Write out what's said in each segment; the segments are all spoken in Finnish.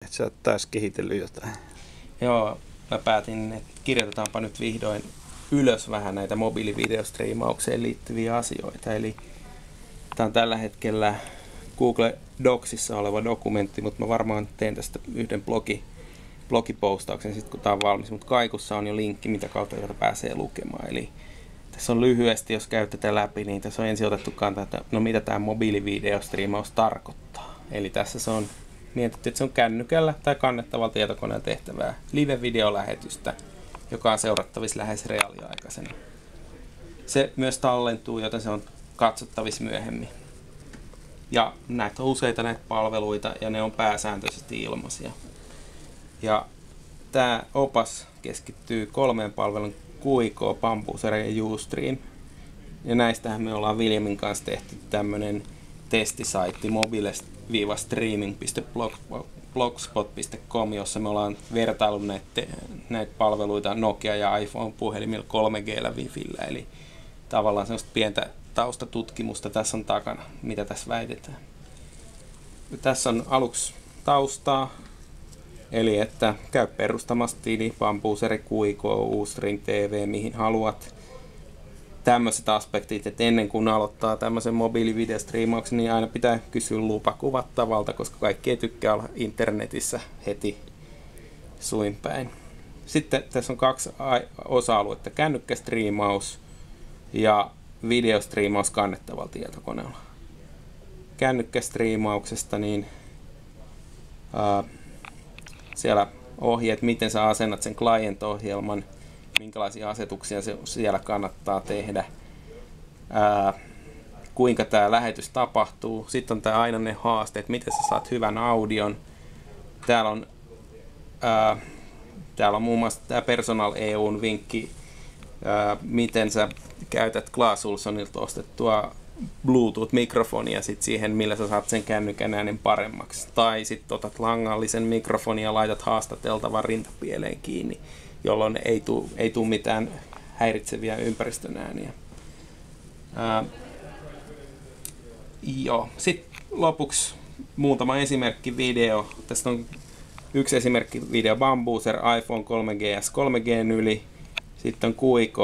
Et sä oot taas kehitellyt jotain. Joo, mä päätin, että kirjoitetaanpa nyt vihdoin ylös vähän näitä mobiilivideostriimaukseen liittyviä asioita. Eli tää on tällä hetkellä Google Docsissa oleva dokumentti, mutta mä varmaan teen tästä yhden blogipostauksen sitten kun tää on valmis. Mutta kaikussa on jo linkki, mitä kautta jota pääsee lukemaan. Eli tässä on lyhyesti, jos käy tätä läpi, niin tässä on ensin otettu kantaa, että no mitä tämä mobiilivideostriimaus tarkoittaa. Eli tässä se on mietitty, että se on kännykällä tai kannettavalla tietokoneella tehtävää live-videolähetystä, joka on seurattavissa lähes reaaliaikaisena. Se myös tallentuu, joten se on katsottavissa myöhemmin. Ja näitä on useita näitä palveluita ja ne on pääsääntöisesti ilmaisia. Ja tämä opas keskittyy 3 palvelun QIK, Bambuser ja Ustream. Ja näistähän me ollaan Viljamin kanssa tehty tämmönen testisaitti mobile-streaming.blogspot.com, jossa me ollaan vertaillut näitä palveluita Nokia ja iPhone puhelimilla 3G:llä Wifillä. Eli tavallaan semmoista pientä taustatutkimusta tässä on takana, mitä tässä väitetään. Tässä on aluksi taustaa, eli että käy perustamassa tili, Bambuser, QIK, Ustream TV, mihin haluat. Tämmöiset aspektit, että ennen kuin aloittaa tämmöisen mobiilivideostriimauksen, niin aina pitää kysyä lupa kuvattavalta, koska kaikki ei tykkää olla internetissä heti suin päin. Sitten tässä on 2 osa-aluetta, kännykkästriimaus ja videostriimaus kannettavalla tietokoneella. Kännykkästriimauksesta niin siellä ohjeet, miten sä asennat sen client-ohjelman, minkälaisia asetuksia siellä kannattaa tehdä, kuinka tämä lähetys tapahtuu. Sitten on tämä aina ne haasteet, miten sä saat hyvän audion. Täällä on muun muassa tämä Personal EUn vinkki, miten sä käytät Clas Ohlsonilta ostettua Bluetooth-mikrofonia sit siihen, millä sä saat sen kännykän äänen paremmaksi. Tai sitten otat langallisen mikrofonin ja laitat haastateltavan rintapieleen kiinni, jolloin ei tule mitään häiritseviä ympäristön ääniä. Sitten lopuksi muutama esimerkki video. Tästä on yksi esimerkki video Bambuser, iPhone 3GS 3G yli. Sitten on QIK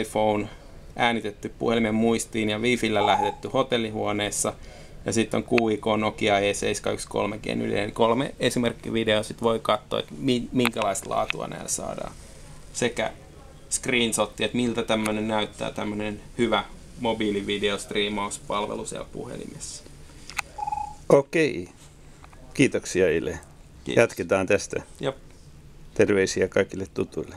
iPhone äänitetty puhelimen muistiin ja Wifillä lähetetty hotellihuoneessa. Ja sitten on QIK Nokia E713 3G yli. Eli 3 esimerkkivideoa, sitten voi katsoa, että minkälaista laatua näillä saadaan. Sekä screenshotti, että miltä tämmöinen näyttää, tämmöinen hyvä mobiilivideostriimauspalvelu siellä puhelimessa. Okei. Kiitoksia Ile. Kiitos. Jatketaan tästä. Jop. Terveisiä kaikille tutuille.